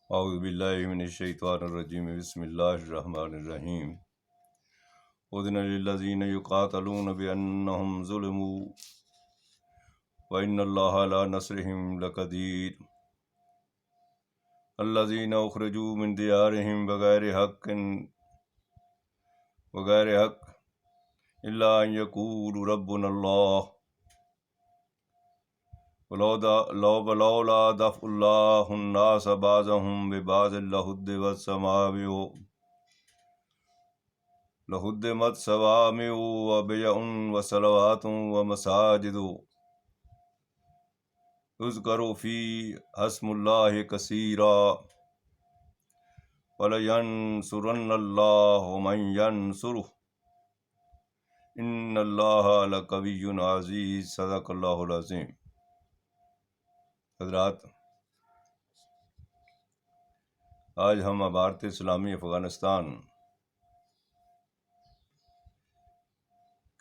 اعوذ باللہ من الشیطان الرجیم بسم اللہ الرحمن الرحیم اذن للذین یقاتلون بانہم ظلموا وان اللہ علی نصرہم لقدیر الذین اخرجوا من دیارہم بغیر حق الا ان یقولوا ربنا اللہ ولولا دفع اللہ الناس بعضهم ببعض لهدمت صوامع وبيع وصلوات ومساجد يذكر فيها اسم الله كثيرا ولينصرن الله من ينصره ان اللہ لقوی عزیز صدق اللہ العظیم۔ حضرات، آج ہم بھارت اسلامی افغانستان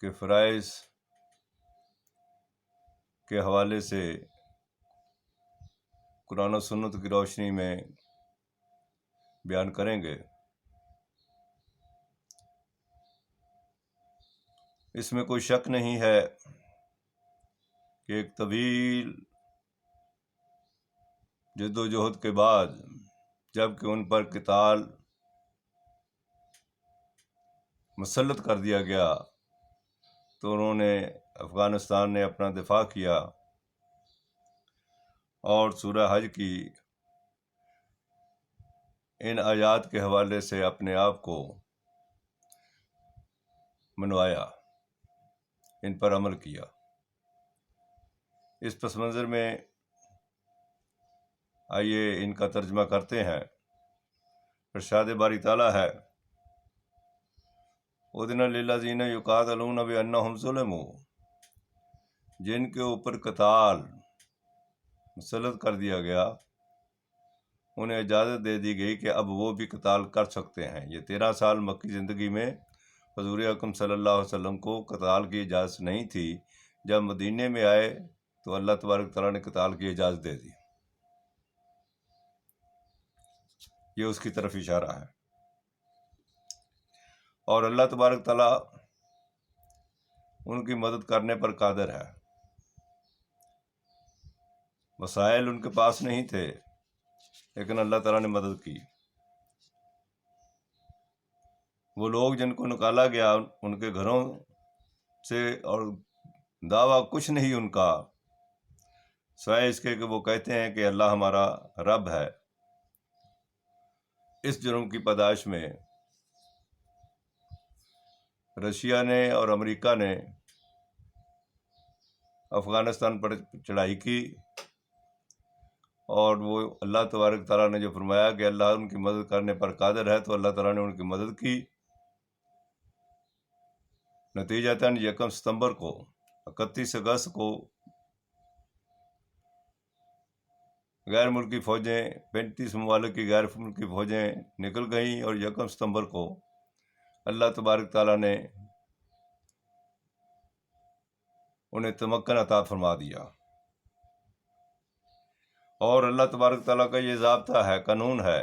کے فرائض کے حوالے سے قرآن و سنت کی روشنی میں بیان کریں گے۔ اس میں کوئی شک نہیں ہے کہ ایک طویل جد و جہد کے بعد جب کہ ان پر قتال مسلط کر دیا گیا تو انہوں نے افغانستان نے اپنا دفاع کیا اور سورہ حج کی ان آیات کے حوالے سے اپنے آپ کو منوایا، ان پر عمل کیا۔ اس پس منظر میں آئیے ان کا ترجمہ کرتے ہیں۔ ارشاد باری تعالیٰ ہے، اذن للذین یقاتلون بانہم ظلموا، جن کے اوپر قتال مسلط کر دیا گیا انہیں اجازت دے دی گئی کہ اب وہ بھی قتال کر سکتے ہیں۔ یہ 13 سال مکی زندگی میں حضور اکرم صلی اللہ علیہ وسلم کو قتال کی اجازت نہیں تھی۔ جب مدینے میں آئے تو اللہ تبارک تعالیٰ نے قتال کی اجازت دے دی۔ یہ اس کی طرف اشارہ ہے، اور اللہ تبارک تعالیٰ ان کی مدد کرنے پر قادر ہے۔ وسائل ان کے پاس نہیں تھے لیکن اللہ تعالیٰ نے مدد کی۔ وہ لوگ جن کو نکالا گیا ان کے گھروں سے، اور دعویٰ کچھ نہیں ان کا سوائے اس کے کہ وہ کہتے ہیں کہ اللہ ہمارا رب ہے۔ اس جرم کی پیدائش میں رشیا نے اور امریکہ نے افغانستان پر چڑھائی کی، اور وہ اللہ تبارک تعالیٰ نے جو فرمایا کہ اللہ ان کی مدد کرنے پر قادر ہے، تو اللہ تعالیٰ نے ان کی مدد کی۔ نتیجتاً 1 ستمبر کو 31 اگست کو غیر ملکی فوجیں 35 ممالک کی غیر ملکی فوجیں نکل گئیں، اور 1 ستمبر کو اللہ تبارک تعالیٰ نے انہیں تمکن عطا فرما دیا۔ اور اللہ تبارک تعالیٰ کا یہ ضابطہ ہے، قانون ہے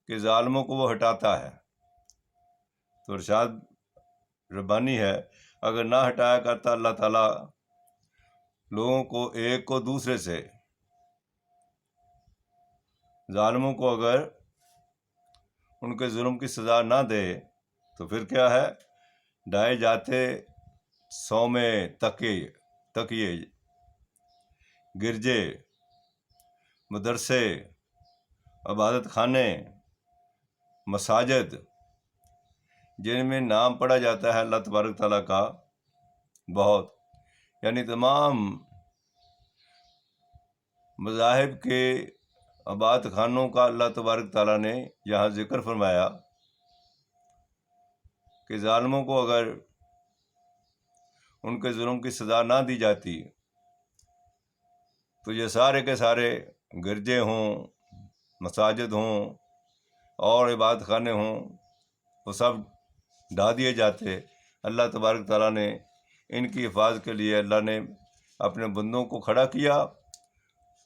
کہ ظالموں کو وہ ہٹاتا ہے۔ تو ارشاد ربانی ہے، اگر نہ ہٹایا کرتا اللہ تعالیٰ لوگوں کو ایک کو دوسرے سے، ظالموں کو اگر ان کے ظلم کی سزا نہ دے تو پھر کیا ہے؟ ڈھائے جاتے سومے تکیے، گرجے، مدرسے، عبادت خانے، مساجد، جن میں نام پڑھا جاتا ہے اللہ تبارک تعالیٰ کا بہت، یعنی تمام مذاہب کے عبادت خانوں کا اللہ تبارک تعالیٰ نے یہاں ذکر فرمایا کہ ظالموں کو اگر ان کے ظلم کی سزا نہ دی جاتی تو یہ سارے کے سارے گرجے ہوں، مساجد ہوں اور عبادت خانے ہوں، وہ سب ڈھا دیے جاتے۔ اللہ تبارک تعالیٰ نے ان کی حفاظت کے لیے اللہ نے اپنے بندوں کو کھڑا کیا،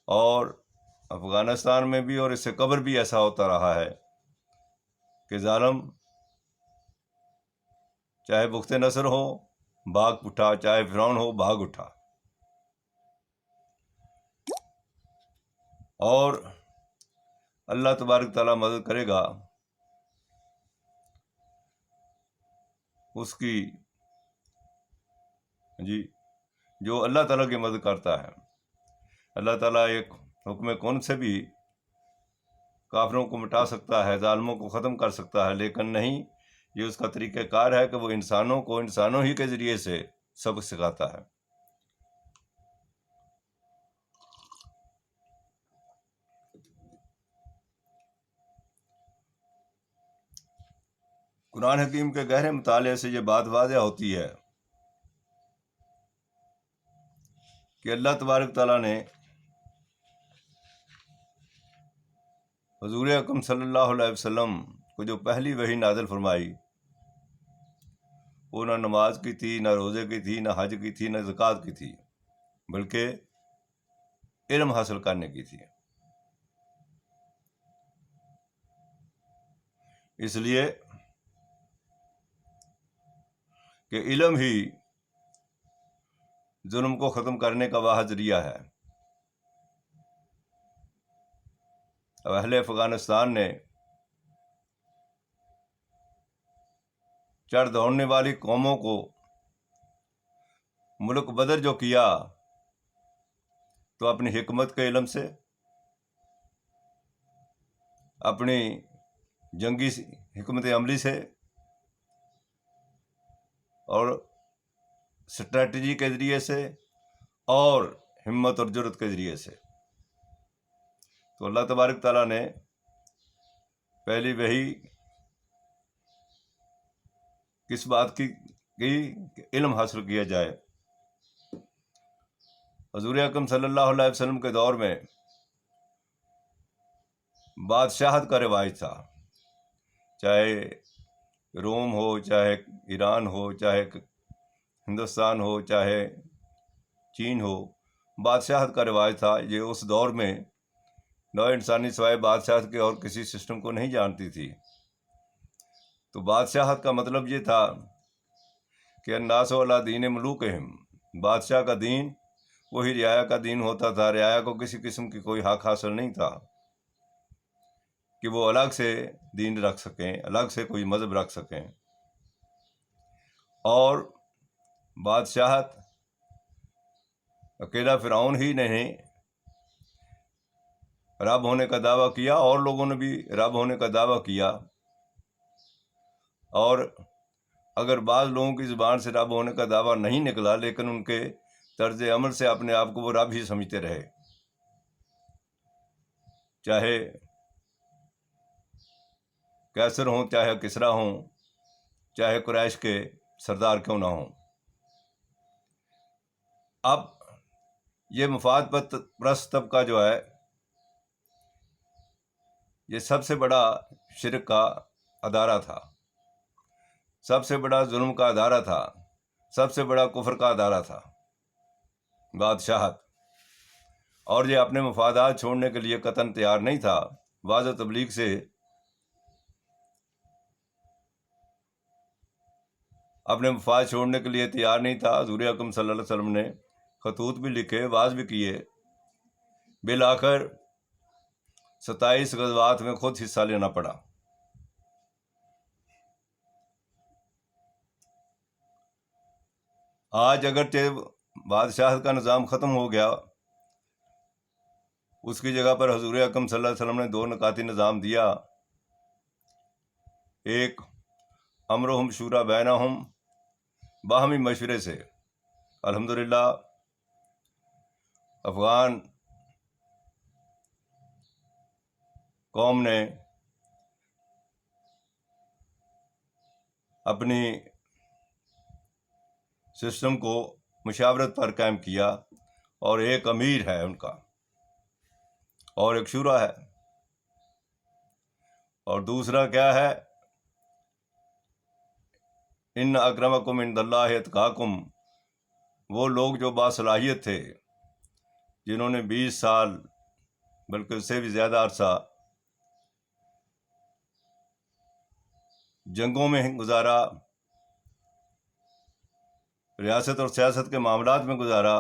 اور افغانستان میں بھی اور اس سے قبل بھی ایسا ہوتا رہا ہے کہ ظالم چاہے بخت نصر ہو بھاگ اٹھا، چاہے فرعون ہو بھاگ اٹھا. اور اللہ تبارک تعالیٰ مدد کرے گا اس کی، جی، جو اللہ تعالیٰ کی مدد کرتا ہے. اللہ تعالیٰ ایک حکم کون سے بھی کافروں کو مٹا سکتا ہے، ظالموں کو ختم کر سکتا ہے، لیکن نہیں، یہ اس کا طریقہ کار ہے کہ وہ انسانوں کو انسانوں ہی کے ذریعے سے سبق سکھاتا ہے. قرآن حکیم کے گہرے مطالعے سے یہ بات واضح ہوتی ہے کہ اللہ تبارک تعالیٰ نے حضور اکرم صلی اللہ علیہ وسلم کو جو پہلی وحی نازل فرمائی، وہ نہ نماز کی تھی، نہ روزے کی تھی، نہ حج کی تھی، نہ زکوٰۃ کی تھی، بلکہ علم حاصل کرنے کی تھی. اس لیے کہ علم ہی ظلم کو ختم کرنے کا واحد ذریعہ ہے. اہل افغانستان نے چڑھ دوڑنے والی قوموں کو ملک بدر جو کیا، تو اپنی حکمت کے علم سے، اپنی جنگی حکمت عملی سے اور اسٹریٹجی کے ذریعے سے اور ہمت اور جرأت کے ذریعے سے. تو اللہ تبارک تعالیٰ نے پہلی وحی کس بات کی کہ علم حاصل کیا جائے. حضور اکرم صلی اللہ علیہ وسلم کے دور میں بادشاہت کا رواج تھا، چاہے روم ہو، چاہے ایران ہو، چاہے ہندوستان ہو، چاہے چین ہو، بادشاہت کا رواج تھا. یہ اس دور میں نو انسانی سوائے بادشاہت کے اور کسی سسٹم کو نہیں جانتی تھی. تو بادشاہت کا مطلب یہ تھا کہ الناس علی دین ملوکہم، بادشاہ کا دین وہی رعایا کا دین ہوتا تھا. رعایا کو کسی قسم کی کوئی حق حاصل نہیں تھا کہ وہ الگ سے دین رکھ سکیں، الگ سے کوئی مذہب رکھ سکیں. اور بادشاہت اکیلا فرعون ہی نہیں رب ہونے کا دعویٰ کیا، اور لوگوں نے بھی رب ہونے کا دعویٰ کیا. اور اگر بعض لوگوں کی زبان سے رب ہونے کا دعویٰ نہیں نکلا، لیکن ان کے طرز عمل سے اپنے آپ کو وہ رب ہی سمجھتے رہے، چاہے کیسر ہوں، چاہے کسریٰ ہوں، چاہے قریش کے سردار کیوں نہ ہوں. اب یہ مفاد پرست طبقہ جو ہے، یہ سب سے بڑا شرک کا ادارہ تھا، سب سے بڑا ظلم کا ادارہ تھا، سب سے بڑا کفر کا ادارہ تھا بادشاہت. اور یہ اپنے مفادات چھوڑنے کے لیے قطعاً تیار نہیں تھا. واضح تبلیغ سے اپنے مفاد چھوڑنے کے لیے تیار نہیں تھا. حضور اکرم صلی اللہ علیہ وسلم نے خطوط بھی لکھے، واعظ بھی کیے، بالآخر 27 غزوات میں خود حصہ لینا پڑا. آج اگرچہ بادشاہت کا نظام ختم ہو گیا، اس کی جگہ پر حضور اکرم صلی اللہ علیہ وسلم نے 2 نکاتی نظام دیا. ایک، امرہم شورا بینہم، باہمی مشورے سے. الحمدللہ افغان قوم نے اپنی سسٹم کو مشاورت پر قائم کیا، اور ایک امیر ہے ان کا، اور ایک شورا ہے. اور دوسرا کیا ہے؟ ان اکرمکم عند اللہ اتقاکم، وہ لوگ جو باصلاحیت تھے، جنہوں نے 20 سال بلکہ اس سے بھی زیادہ عرصہ جنگوں میں گزارا، ریاست اور سیاست کے معاملات میں گزارا،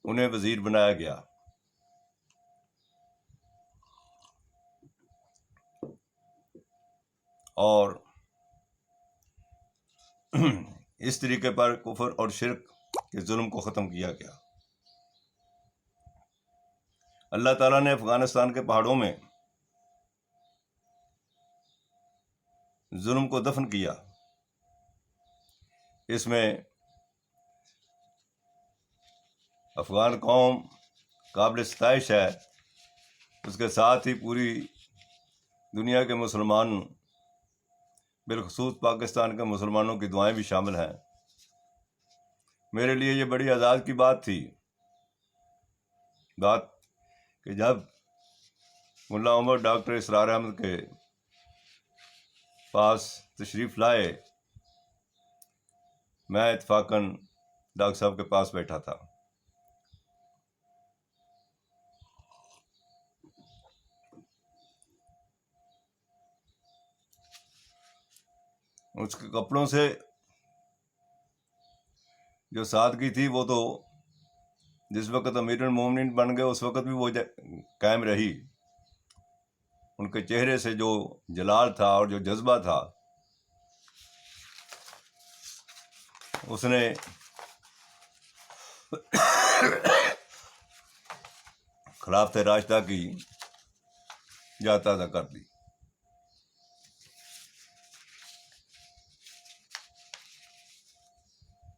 انہیں وزیر بنایا گیا۔ اور اس طریقے پر کفر اور شرک کے ظلم کو ختم کیا گیا۔ اللہ تعالیٰ نے افغانستان کے پہاڑوں میں ظلم کو دفن کیا۔ اس میں افغان قوم قابل ستائش ہے، اس کے ساتھ ہی پوری دنیا کے مسلمان، بالخصوص پاکستان کے مسلمانوں کی دعائیں بھی شامل ہیں۔ میرے لیے یہ بڑی اعزاز کی بات تھی کہ جب ملا عمر ڈاکٹر اسرار احمد کے پاس تشریف لائے، میں اتفاقاً ڈاکٹر صاحب کے پاس بیٹھا تھا۔ اس کے کپڑوں سے جو سادگی تھی، وہ تو جس وقت امیر المومنین بن گئے اس وقت بھی وہ قائم رہی۔ ان کے چہرے سے جو جلال تھا اور جو جذبہ تھا، اس نے خلافت راشدہ کی یاد تازہ کر دی۔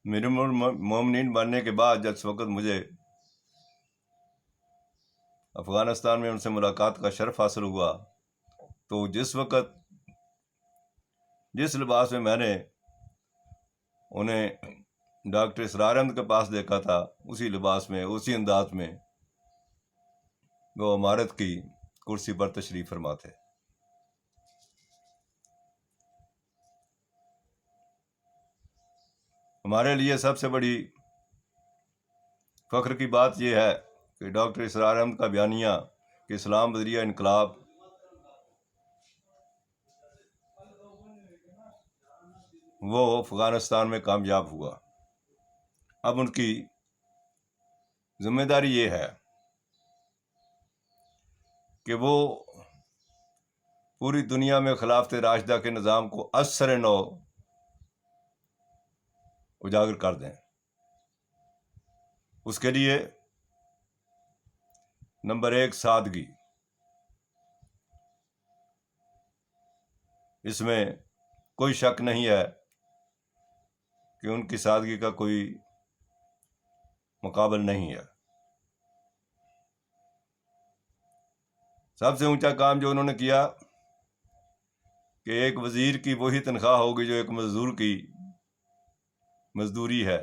میرے مومنین بننے کے بعد جس وقت مجھے افغانستان میں ان سے ملاقات کا شرف حاصل ہوا، تو جس وقت جس لباس میں نے انہیں ڈاکٹر اسرار احمد کے پاس دیکھا تھا، اسی لباس میں، اسی انداز میں وہ امارت کی کرسی پر تشریف فرما تھے۔ ہمارے لیے سب سے بڑی فخر کی بات یہ ہے کہ ڈاکٹر اسرار احمد کا بیانیہ کہ اسلام ذریعہ انقلاب وہ افغانستان میں کامیاب ہوا۔ اب ان کی ذمہ داری یہ ہے کہ وہ پوری دنیا میں خلافت راشدہ کے نظام کو اثر نو اجاگر کر دیں۔ اس کے لیے نمبر 1 سادگی، اس میں کوئی شک نہیں ہے کہ ان کی سادگی کا کوئی مقابل نہیں ہے۔ سب سے اونچا کام جو انہوں نے کیا کہ ایک وزیر کی وہی تنخواہ ہوگی جو ایک مزدور کی مزدوری ہے۔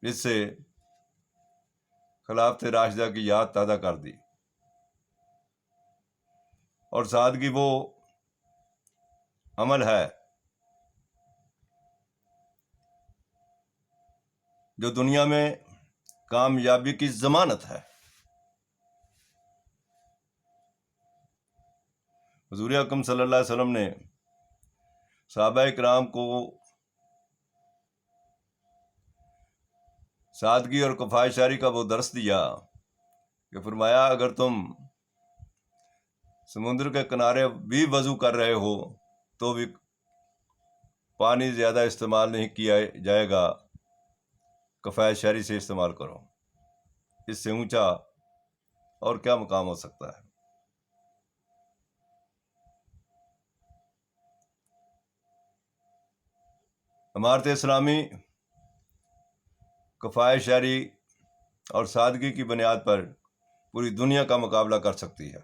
اس سے خلافت راشدہ کی یاد تازہ کر دی۔ اور سادگی وہ عمل ہے جو دنیا میں کامیابی کی ضمانت ہے۔ حضور اکرم صلی اللہ علیہ وسلم نے صحابہ کرام کو سادگی اور کفایت کا وہ درس دیا کہ فرمایا اگر تم سمندر کے کنارے بھی وضو کر رہے ہو تو بھی پانی زیادہ استعمال نہیں کیا جائے گا، کفایت شری سے استعمال کرو۔ اس سے اونچا اور کیا مقام ہو سکتا ہے؟ امارت اسلامی کفایت شری اور سادگی کی بنیاد پر پوری دنیا کا مقابلہ کر سکتی ہے۔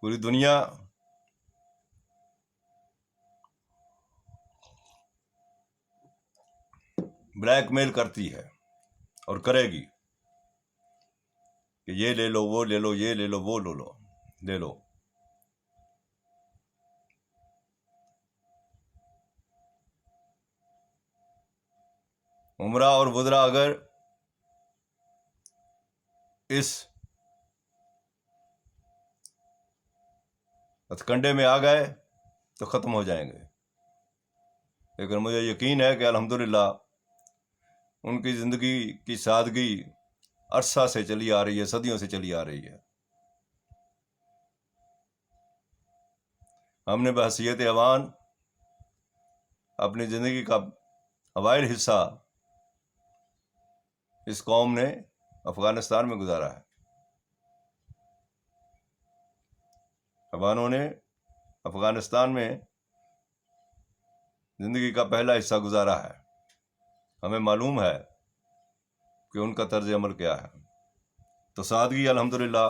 پوری دنیا بلیک میل کرتی ہے اور کرے گی کہ یہ لے لو، وہ لے لو، یہ لے لو، وہ لے لو۔ عمرہ اور وزراء اگر اس ہتھ کنڈے میں آ گئے تو ختم ہو جائیں گے، لیکن مجھے یقین ہے کہ الحمدللہ ان کی زندگی کی سادگی عرصہ سے چلی آ رہی ہے، صدیوں سے چلی آ رہی ہے۔ ہم نے بحیثیت عوام اپنی زندگی کا اوائل حصہ اس قوم نے افغانستان میں گزارا ہے۔ افغانوں نے افغانستان میں زندگی کا پہلا حصہ گزارا ہے۔ ہمیں معلوم ہے کہ ان کا طرز عمل کیا ہے۔ تو سادگی الحمدللہ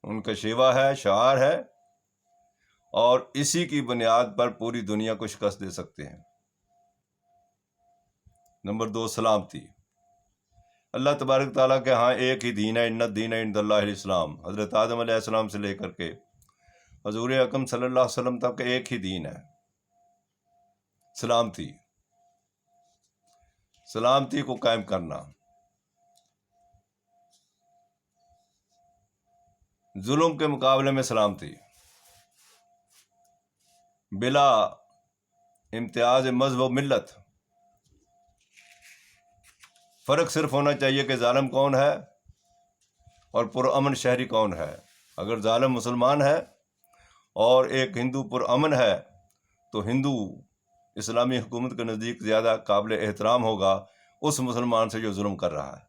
ان کا شیوا ہے، شعار ہے، اور اسی کی بنیاد پر پوری دنیا کو شکست دے سکتے ہیں۔ نمبر 2، سلامتی۔ اللہ تبارک تعالیٰ کے ہاں ایک ہی دین ہے، ان الدین عند اللہ الاسلام۔ حضرت آدم علیہ السلام سے لے کر کے حضور اکرم صلی اللہ علیہ وسلم تک ایک ہی دین ہے، سلامتی۔ سلامتی کو قائم کرنا، ظلم کے مقابلے میں سلامتی، بلا امتیاز مذہب و ملت۔ فرق صرف ہونا چاہیے کہ ظالم کون ہے اور پرامن شہری کون ہے۔ اگر ظالم مسلمان ہے اور ایک ہندو پرامن ہے تو ہندو اسلامی حکومت کے نزدیک زیادہ قابل احترام ہوگا اس مسلمان سے جو ظلم کر رہا ہے۔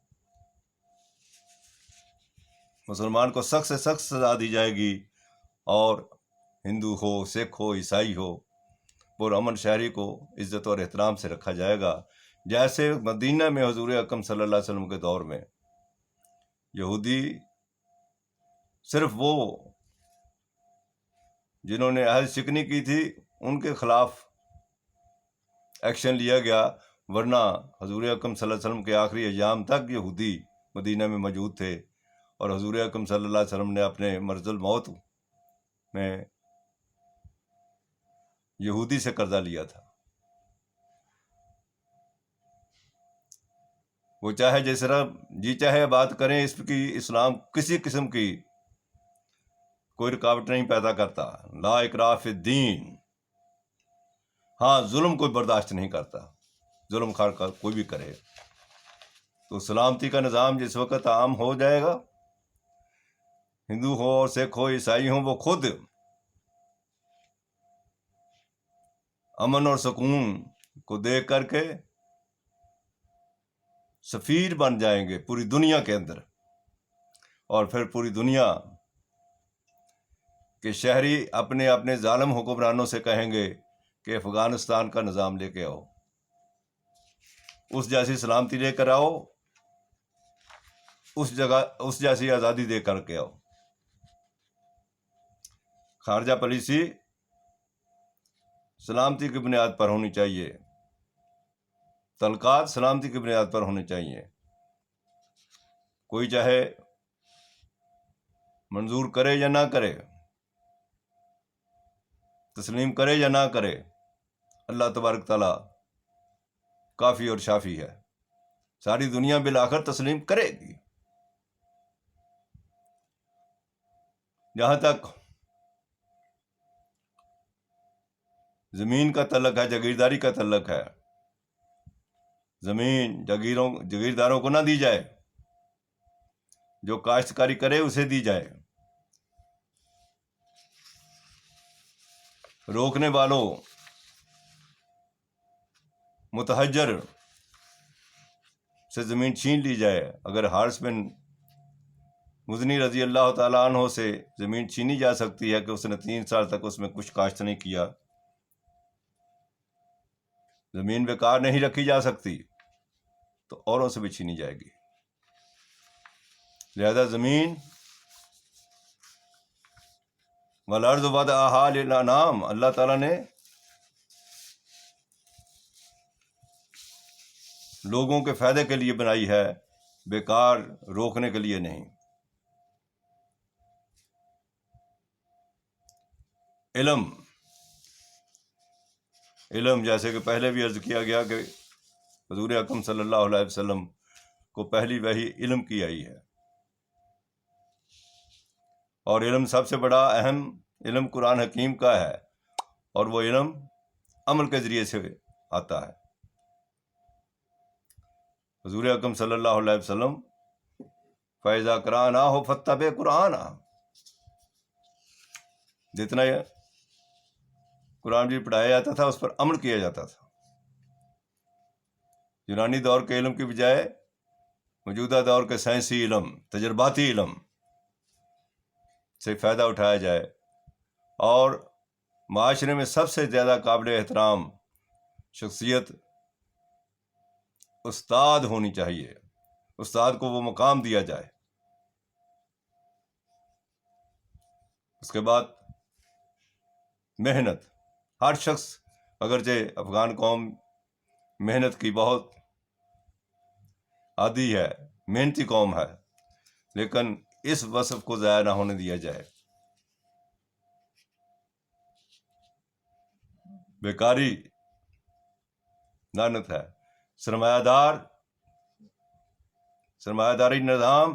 مسلمان کو سخت سے سخت سزا دی جائے گی، اور ہندو ہو، سکھ ہو، عیسائی ہو، پرامن شہری کو عزت اور احترام سے رکھا جائے گا۔ جیسے مدینہ میں حضور اکرم صلی اللہ علیہ وسلم کے دور میں یہودی، صرف وہ جنہوں نے عہد شکنی کی تھی ان کے خلاف ایکشن لیا گیا، ورنہ حضور اکرم صلی اللہ علیہ وسلم کے آخری ایام تک یہودی مدینہ میں موجود تھے، اور حضور اکرم صلی اللہ علیہ وسلم نے اپنے مرض الموت میں یہودی سے قرضہ لیا تھا۔ وہ چاہے جس طرح جی چاہے بات کریں، اس کی اسلام کسی قسم کی کوئی رکاوٹ نہیں پیدا کرتا۔ لا اکراہ فی الدین۔ ہاں، ظلم کوئی برداشت نہیں کرتا، ظلم خار کا کوئی بھی کرے۔ تو سلامتی کا نظام جس وقت عام ہو جائے گا، ہندو ہو اور سکھ ہو، عیسائی ہوں، وہ خود امن اور سکون کو دیکھ کر کے سفیر بن جائیں گے پوری دنیا کے اندر، اور پھر پوری دنیا کے شہری اپنے اپنے ظالم حکمرانوں سے کہیں گے کہ افغانستان کا نظام لے کے آؤ، اس جیسی سلامتی لے کر آؤ، اس جیسی آزادی دے کر کے آؤ۔ خارجہ پالیسی سلامتی کی بنیاد پر ہونی چاہیے، تعلقات سلامتی کی بنیاد پر ہونے چاہیے۔ کوئی چاہے منظور کرے یا نہ کرے، تسلیم کرے یا نہ کرے، اللہ تبارک تعالیٰ کافی اور شافی ہے۔ ساری دنیا بالآخر تسلیم کرے گی۔ جہاں تک زمین کا تعلق ہے، جاگیرداری کا تعلق ہے، زمین جاگیرداروں کو نہ دی جائے، جو کاشتکاری کرے اسے دی جائے۔ روکنے والوں، متحجر سے زمین چھین لی جائے۔ اگر حارث بن مزنی رضی اللہ تعالیٰ عنہ سے زمین چھینی جا سکتی ہے کہ اس نے 3 سال تک اس میں کچھ کاشت نہیں کیا، زمین بیکار نہیں رکھی جا سکتی، تو اوروں سے بھی چھینی جائے گی۔ لہذا زمین والارض وضعها للانام، اللہ تعالیٰ نے لوگوں کے فائدے کے لیے بنائی ہے، بیکار روکنے کے لیے نہیں۔ علم جیسے کہ پہلے بھی عرض کیا گیا کہ حضور اکرم صلی اللہ علیہ وسلم کو پہلی وحی علم کی آئی ہے، اور علم سب سے بڑا اہم علم قرآن حکیم کا ہے، اور وہ علم عمل کے ذریعے سے آتا ہے۔ حضور اکرم صلی اللہ علیہ وسلم فَإِذَا قَرَأْنَاهُ فَاتَّبِعْ قُرْآنَهُ، جتنا قرآن بھی پڑھایا جاتا تھا اس پر عمل کیا جاتا تھا۔ یونانی دور کے علم کی بجائے موجودہ دور کے سائنسی علم، تجرباتی علم سے فائدہ اٹھایا جائے، اور معاشرے میں سب سے زیادہ قابل احترام شخصیت استاد ہونی چاہیے، استاد کو وہ مقام دیا جائے۔ اس کے بعد محنت، ہر شخص، اگرچہ افغان قوم محنت کی بہت عادی ہے، محنتی قوم ہے، لیکن اس وصف کو ضائع نہ ہونے دیا جائے۔ بیکاری لعنت ہے، سرمایہ داری نظام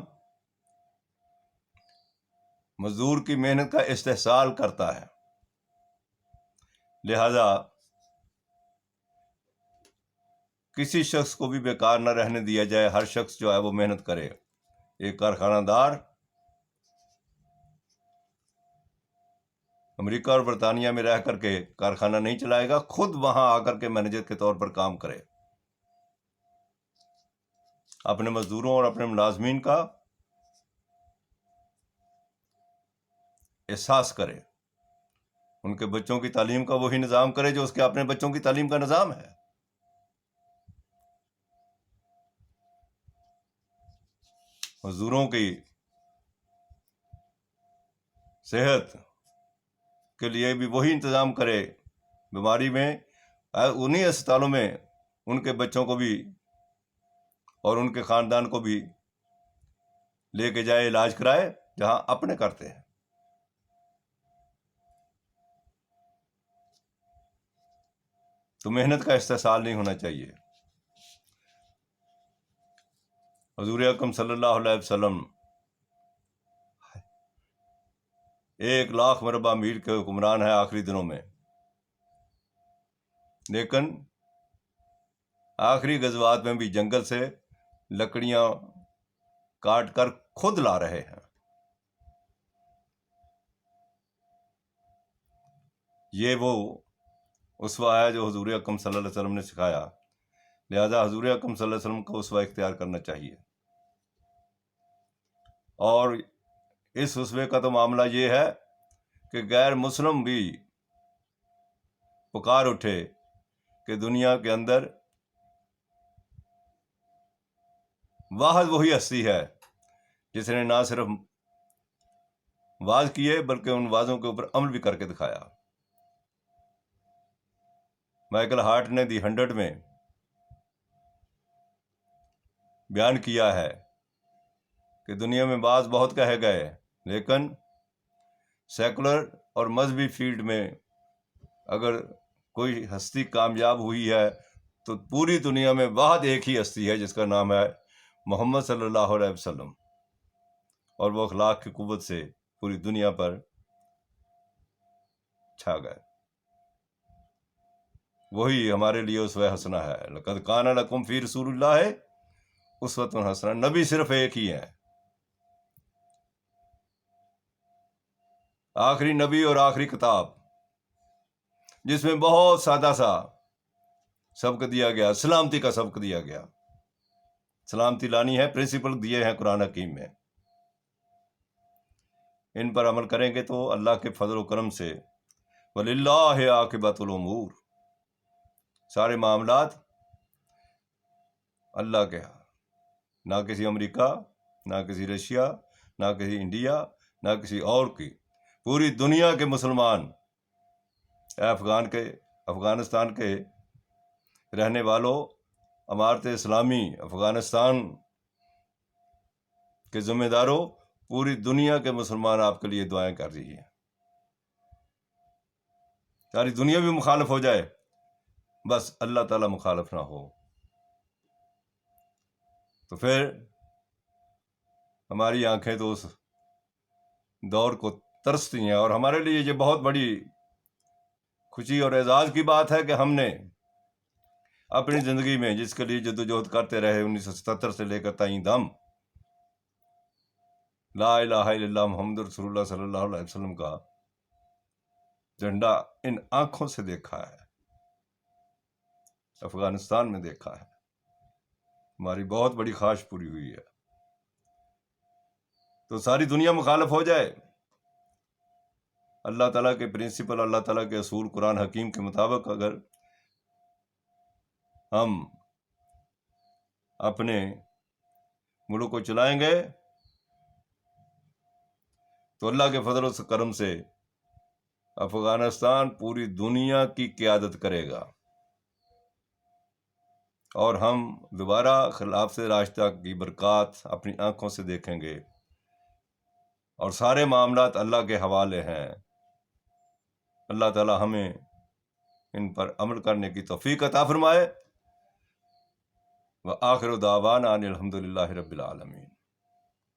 مزدور کی محنت کا استحصال کرتا ہے، لہذا کسی شخص کو بھی بیکار نہ رہنے دیا جائے، ہر شخص جو ہے وہ محنت کرے۔ ایک کارخانہ دار امریکہ اور برطانیہ میں رہ کر کے کارخانہ نہیں چلائے گا، خود وہاں آ کر کے مینیجر کے طور پر کام کرے، اپنے مزدوروں اور اپنے ملازمین کا احساس کرے، ان کے بچوں کی تعلیم کا وہی نظام کرے جو اس کے اپنے بچوں کی تعلیم کا نظام ہے۔ مزدوروں کی صحت کے لیے بھی وہی انتظام کرے، بیماری میں انہی اسپتالوں میں ان کے بچوں کو بھی اور ان کے خاندان کو بھی لے کے جائے، علاج کرائے جہاں اپنے کرتے ہیں۔ تو محنت کا استحصال نہیں ہونا چاہیے۔ حضور اکرم صلی اللہ علیہ وسلم 1,00,000 مربع میل کے حکمران ہیں آخری دنوں میں، لیکن آخری غزوات میں بھی جنگل سے لکڑیاں کاٹ کر خود لا رہے ہیں۔ یہ وہ اسوہ ہے جو حضور اکرم صلی اللہ علیہ وسلم نے سکھایا، لہذا حضور اکرم صلی اللہ علیہ وسلم کو اسوہ اختیار کرنا چاہیے۔ اور اس اسوے کا تو معاملہ یہ ہے کہ غیر مسلم بھی پکار اٹھے کہ دنیا کے اندر واحد وہی ہستی ہے جس نے نہ صرف واز کیے بلکہ ان وازوں کے اوپر عمل بھی کر کے دکھایا۔ مائیکل ہارٹ نے دی 100 میں بیان کیا ہے کہ دنیا میں بعض بہت کہے گئے، لیکن سیکولر اور مذہبی فیلڈ میں اگر کوئی ہستی کامیاب ہوئی ہے تو پوری دنیا میں واحد ایک ہی ہستی ہے جس کا نام ہے محمد صلی اللہ علیہ وسلم، اور وہ اخلاق کی قوت سے پوری دنیا پر چھا گئے۔ وہی ہمارے لیے اسوہ حسنہ ہے۔ لقد کان لکم فی رسول اللہ اسوۃ حسنہ۔ نبی صرف ایک ہی ہے، آخری نبی اور آخری کتاب، جس میں بہت سادہ سا سبق دیا گیا، سلامتی کا سبق دیا گیا۔ سلامتی لانی ہے، پرنسپل دیے ہیں قرآن حکیم میں، ان پر عمل کریں گے تو اللہ کے فضل و کرم سے وَلِلَّهِ عَاقِبَةُ الْأُمُورِ، سارے معاملات اللہ کے ہاں، نہ کسی امریکہ، نہ کسی رشیا، نہ کسی انڈیا، نہ کسی اور کی، پوری دنیا کے مسلمان، افغانستان کے رہنے والوں، امارت اسلامی افغانستان کے ذمہ داروں، پوری دنیا کے مسلمان آپ کے لیے دعائیں کر رہی ہیں۔ ساری دنیا بھی مخالف ہو جائے، بس اللہ تعالیٰ مخالف نہ ہو۔ تو پھر ہماری آنکھیں تو اس دور کو ترستی ہیں، اور ہمارے لیے یہ بہت بڑی خوشی اور اعزاز کی بات ہے کہ ہم نے اپنی زندگی میں جس کے لیے جدوجہد کرتے رہے 1977 سے لے کر تئیں دم، لا الہ الا اللہ محمد رسول اللہ صلی اللہ علیہ وسلم کا جھنڈا ان آنکھوں سے دیکھا ہے، افغانستان میں دیکھا ہے، ہماری بہت بڑی خواہش پوری ہوئی ہے۔ تو ساری دنیا مخالف ہو جائے، اللہ تعالیٰ کے پرنسپل، اللہ تعالیٰ کے اصول قرآن حکیم کے مطابق اگر ہم اپنے ملک کو چلائیں گے تو اللہ کے فضل و کرم سے افغانستان پوری دنیا کی قیادت کرے گا، اور ہم دوبارہ خلاف سے راستہ کی برکات اپنی آنکھوں سے دیکھیں گے، اور سارے معاملات اللہ کے حوالے ہیں۔ اللہ تعالی ہمیں ان پر عمل کرنے کی توفیق عطا فرمائے۔ وآخر دعوانا ان الحمد للہ رب العالمین۔